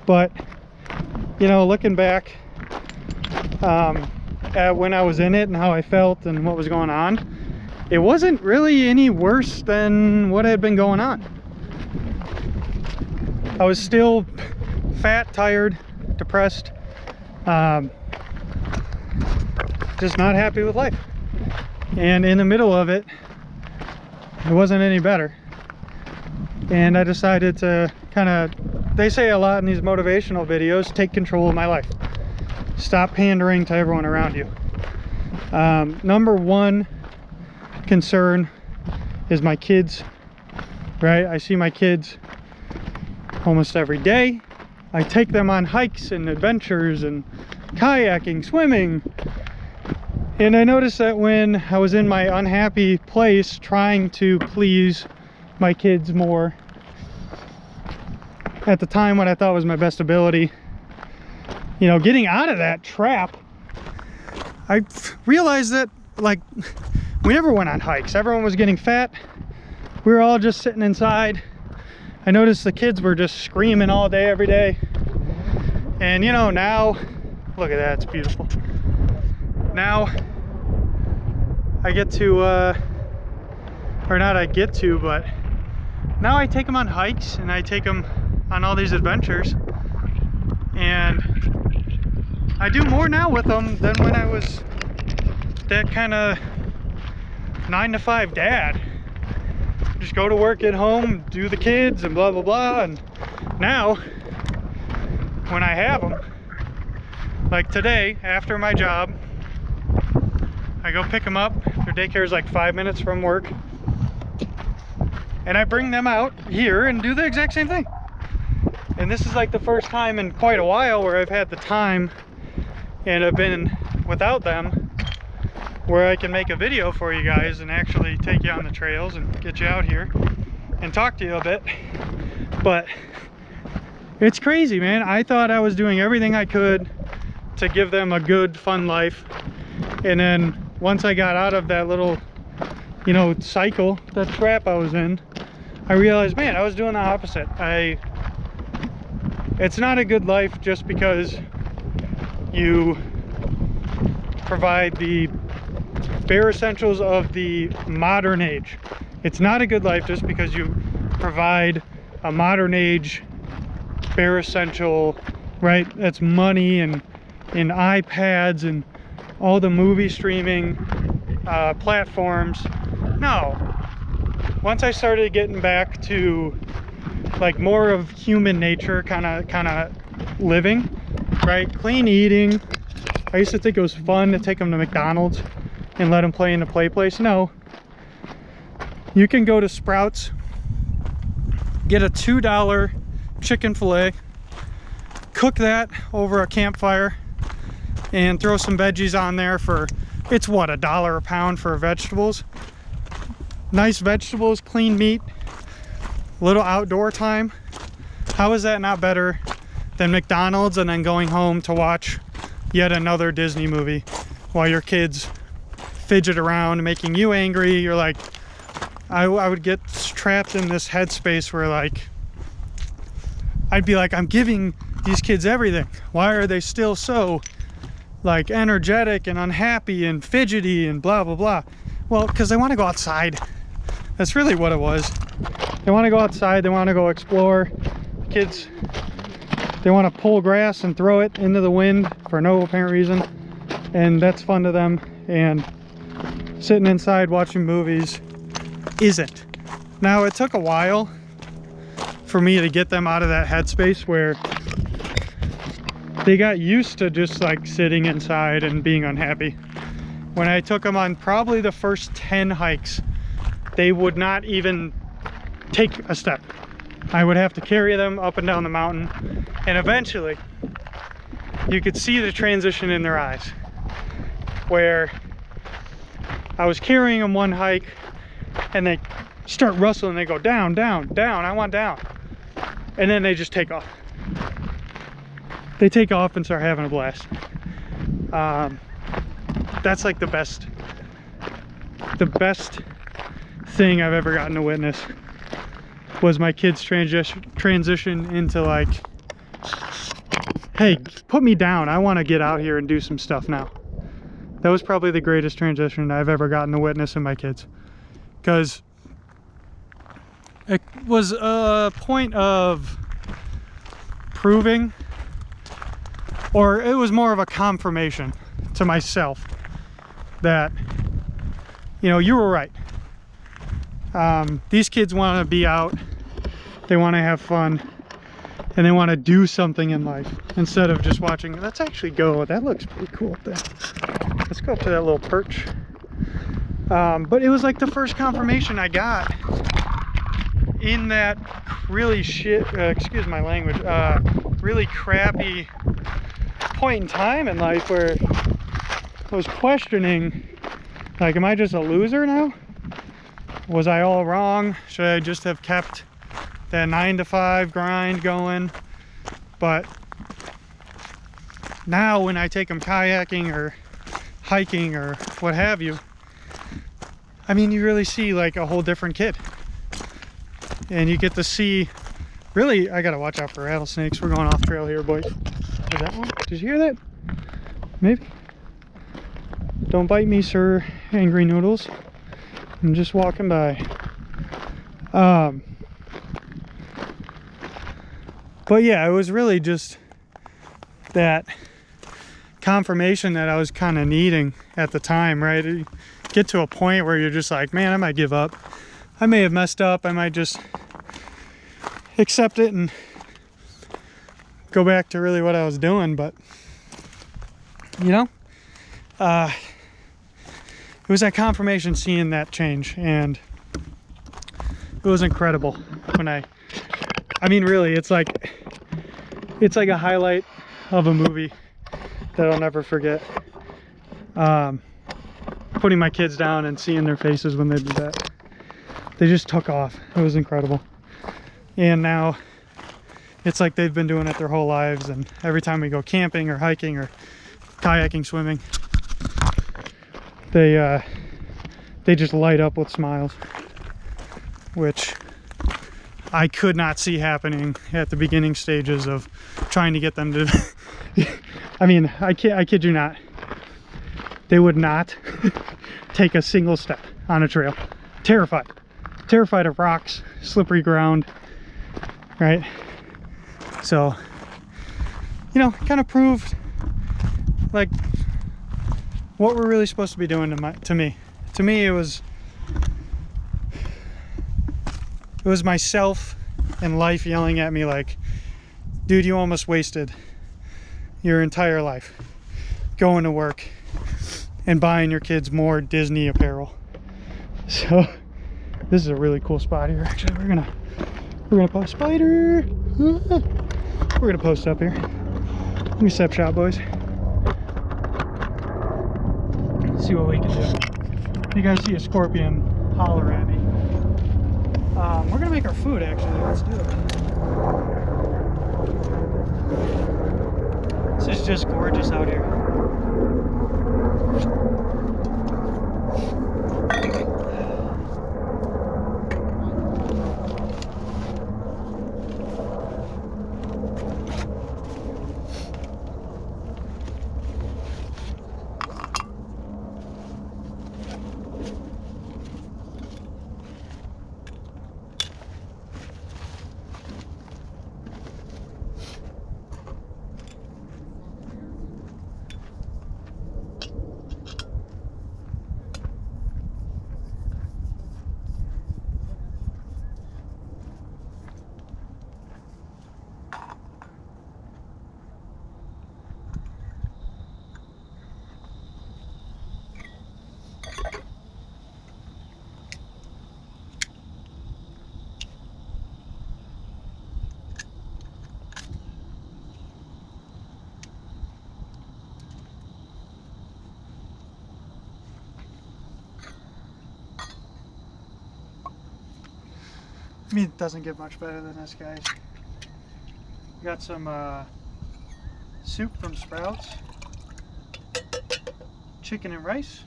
But you know, looking back at when I was in it and how I felt and what was going on, it wasn't really any worse than what had been going on. I was still fat, tired, depressed, just not happy with life. And in the middle of it, it wasn't any better. And I decided to kind of, they say a lot in these motivational videos, take control of my life. Stop pandering to everyone around you. Number one concern is my kids, right? I see my kids almost every day. I take them on hikes and adventures and kayaking, swimming. And I noticed that when I was in my unhappy place trying to please my kids more at the time when I thought was my best ability, you know, getting out of that trap, I realized that, like, we never went on hikes. Everyone was getting fat. We were all just sitting inside. I noticed the kids were just screaming all day, every day. And you know, now, look at that, it's beautiful. Now, I get to, or not I get to, but now I take them on hikes and I take them on all these adventures. And I do more now with them than when I was that kind of 9-to-5 dad. Just go to work, at home, do the kids and blah blah blah. And now when I have them, like today after my job, I go pick them up. Their daycare is like 5 minutes from work, and I bring them out here and do the exact same thing. And this is like the first time in quite a while where I've had the time and I've been without them, where I can make a video for you guys and actually take you on the trails and get you out here and talk to you a bit. But it's crazy, man. I thought I was doing everything I could to give them a good, fun life. And then once I got out of that little, you know, cycle, that trap I was in, I realized, man, I was doing the opposite. It's not a good life just because you provide the bare essentials of the modern age. It's not a good life just because you provide a modern age bare essential, right? That's money and iPads and all the movie streaming platforms. No. Once I started getting back to like more of human nature kind of living, right? Clean eating. I used to think it was fun to take them to McDonald's and let them play in the play place. No, you can go to Sprouts, get a $2 chicken fillet, cook that over a campfire, and throw some veggies on there for, it's what, $1 a pound for vegetables. Nice vegetables, clean meat, little outdoor time. How is that not better than McDonald's and then going home to watch yet another Disney movie while your kids fidget around, making you angry? You're like, I would get trapped in this headspace where, like, I'd be like, I'm giving these kids everything. Why are they still so, like, energetic and unhappy and fidgety and blah blah blah? Well, because they want to go outside. That's really what it was. They want to go outside. They want to go explore. Kids, they want to pull grass and throw it into the wind for no apparent reason, and that's fun to them. And sitting inside watching movies isn't. Now, it took a while for me to get them out of that headspace where they got used to just like sitting inside and being unhappy. When I took them on probably the first 10 hikes, they would not even take a step. I would have to carry them up and down the mountain, and eventually you could see the transition in their eyes where I was carrying them one hike and they start rustling. They go down, down, down. I want down. And then they just take off. They take off and start having a blast. That's like the best thing I've ever gotten to witness was my kids transition into like hey, put me down. I want to get out here and do some stuff now. That was probably the greatest transition I've ever gotten to witness in my kids. Because it was a point of proving, or it was more of a confirmation to myself that, you know, you were right. These kids want to be out, they want to have fun, and they want to do something in life instead of just watching. Let's actually go. That looks pretty cool up there. Let's go up to that little perch. But it was like the first confirmation I got in that really excuse my language, really crappy point in time in life where I was questioning, like, am I just a loser now? Was I all wrong? Should I just have kept that 9-to-5 grind going? But now when I take them kayaking or hiking or what have you, I mean, you really see like a whole different kid. And you get to see, really, I gotta watch out for rattlesnakes. We're going off trail here, boys. Is that one? Did you hear that? Maybe. Don't bite me, sir, Angry Noodles. I'm just walking by. But yeah, it was really just that confirmation that I was kind of needing at the time, right? You get to a point where you're just like, man, I might give up. I may have messed up. I might just accept it and go back to really what I was doing. But, you know, it was that confirmation, seeing that change, and it was incredible when I mean, really, it's like a highlight of a movie that I'll never forget. Putting my kids down and seeing their faces when they did that. They just took off. It was incredible. And now it's like they've been doing it their whole lives, and every time we go camping or hiking or kayaking, swimming, they just light up with smiles, which I could not see happening at the beginning stages of trying to get them to I mean, I kid you not, they would not take a single step on a trail. Terrified of rocks, slippery ground, right? So, you know, kind of proved like what we're really supposed to be doing to me. To me, it was myself and life yelling at me like, dude, you almost wasted your entire life going to work and buying your kids more Disney apparel. So this is a really cool spot here. Actually, we're gonna post spider. We're gonna post up here. Let me step shot, boys. Let's see what we can do. If you guys see a scorpion, holler at me. We're gonna make our food, actually. Let's do it. This is just gorgeous out here. I mean, it doesn't get much better than this, guys. Got some soup from Sprouts, chicken and rice.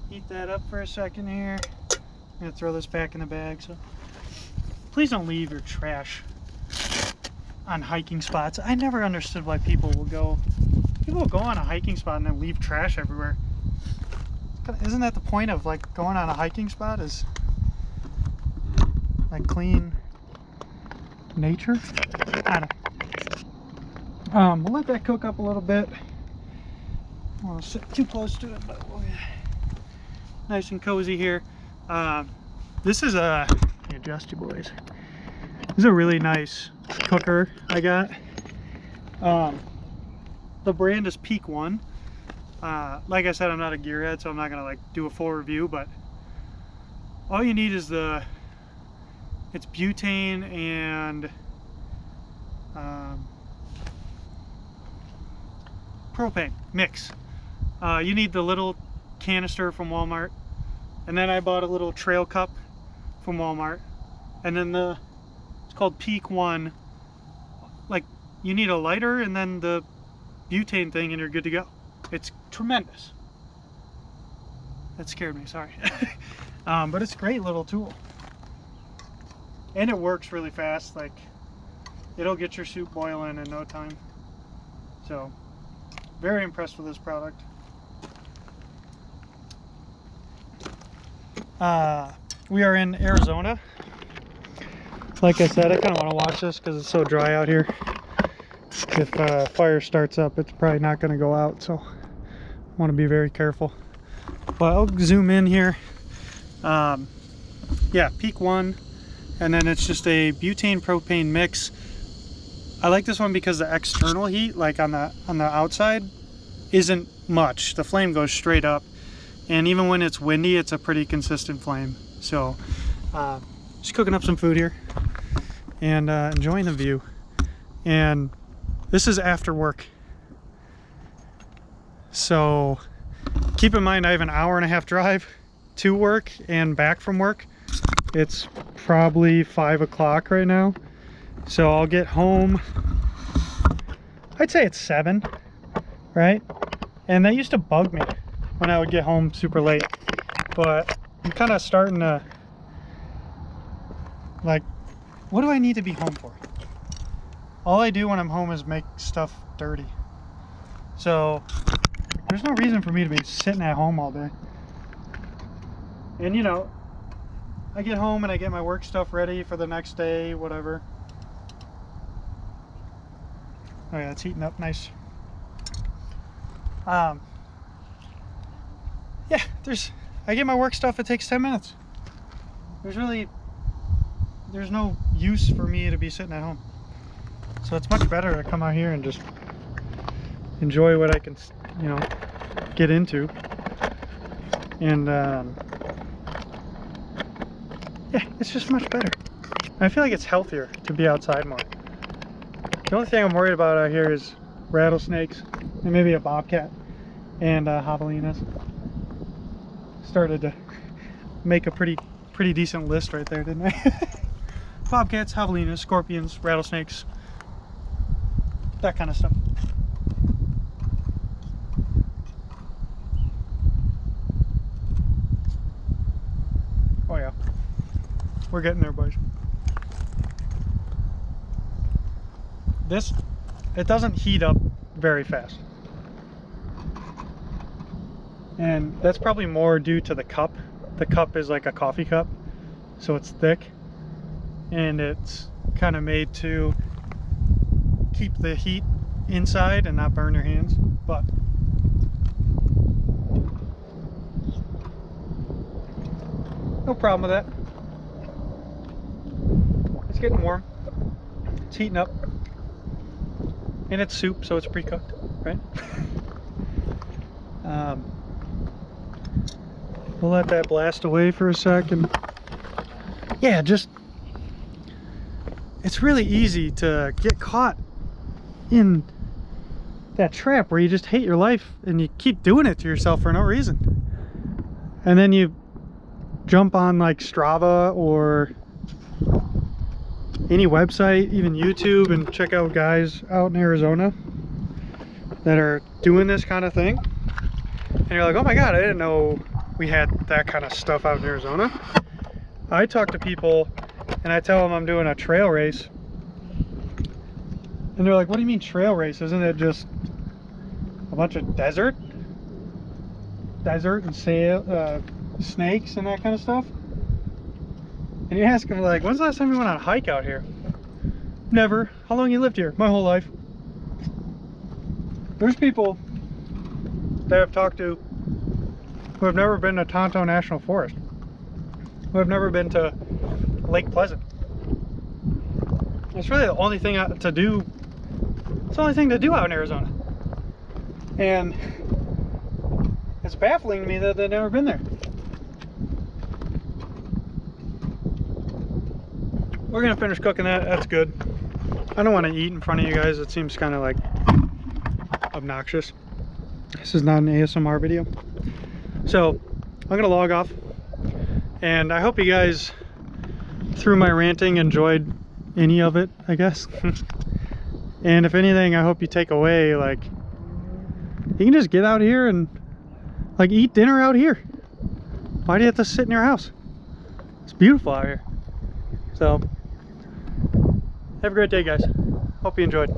Heat that up for a second here. I'm gonna throw this back in the bag. So please don't leave your trash on hiking spots. I never understood why people will go on a hiking spot and then leave trash everywhere. Isn't that the point of like going on a hiking spot, is like clean nature? I don't know. We'll let that cook up a little bit. I won't sit too close to it, but we'll get nice and cozy here. This is a, let me adjust you boys. This is a really nice cooker I got. The brand is Peak One. Like I said, I'm not a gearhead, so I'm not gonna like do a full review, but all you need is it's butane and propane mix. You need the little canister from Walmart, and then I bought a little trail cup from Walmart, and then it's called Peak One. Like, you need a lighter and then the butane thing and you're good to go. It's tremendous. That scared me, sorry. But it's a great little tool, and it works really fast. Like, it'll get your soup boiling in no time. So very impressed with this product. We are in Arizona. Like I said, I kind of want to watch this because it's so dry out here. If fire starts up, it's probably not going to go out, so I want to be very careful. But I'll zoom in here. Yeah, Peak One, and then it's just a butane propane mix. I like this one because the external heat, like on the outside, isn't much. The flame goes straight up, and even when it's windy, it's a pretty consistent flame. So just cooking up some food here and enjoying the view. And this is after work, so keep in mind I have an hour-and-a-half drive to work and back from work. It's probably 5 o'clock right now, so I'll get home, I'd say it's 7, right? And that used to bug me when I would get home super late, but I'm kind of starting to, like, what do I need to be home for? All I do when I'm home is make stuff dirty. So there's no reason for me to be sitting at home all day. And you know, I get home and I get my work stuff ready for the next day, whatever. Oh yeah, it's heating up nice. Yeah, I get my work stuff, it takes 10 minutes. There's no use for me to be sitting at home. So it's much better to come out here and just enjoy what I can, you know, get into. And yeah, it's just much better. I feel like it's healthier to be outside more. The only thing I'm worried about out here is rattlesnakes and maybe a bobcat and javelinas. Started to make a pretty decent list right there, didn't I? Bobcats, javelinas, scorpions, rattlesnakes, that kind of stuff. Oh yeah, we're getting there, boys. It doesn't heat up very fast, and that's probably more due to the cup. The cup is like a coffee cup, so it's thick, and it's kind of made to keep the heat inside and not burn your hands. But no problem with that. It's getting warm, it's heating up, and it's soup, so it's pre-cooked, right? We'll let that blast away for a second. Yeah, it's really easy to get caught in that trap where you just hate your life and you keep doing it to yourself for no reason. And then you jump on like Strava or any website, even YouTube, and check out guys out in Arizona that are doing this kind of thing. And you're like, oh my God, I didn't know we had that kind of stuff out in Arizona. I talk to people and I tell them I'm doing a trail race, And they're like, what do you mean trail race? Isn't it just a bunch of desert and snakes and that kind of stuff? And you ask them, like, when's the last time you went on a hike out here? Never. How long you lived here? My whole life. There's people that I've talked to who have never been to Tonto National Forest, who have never been to Lake Pleasant. It's really the only thing to do. It's the only thing to do out in Arizona. And it's baffling to me that they've never been there. We're gonna finish cooking that. That's good. I don't want to eat in front of you guys. It seems kind of like obnoxious. This is not an ASMR video. So I'm gonna log off, and I hope you guys, through my ranting, enjoyed any of it, I guess. And if anything, I hope you take away, like, you can just get out here and like eat dinner out here. Why do you have to sit in your house? It's beautiful out here. So have a great day, guys. Hope you enjoyed.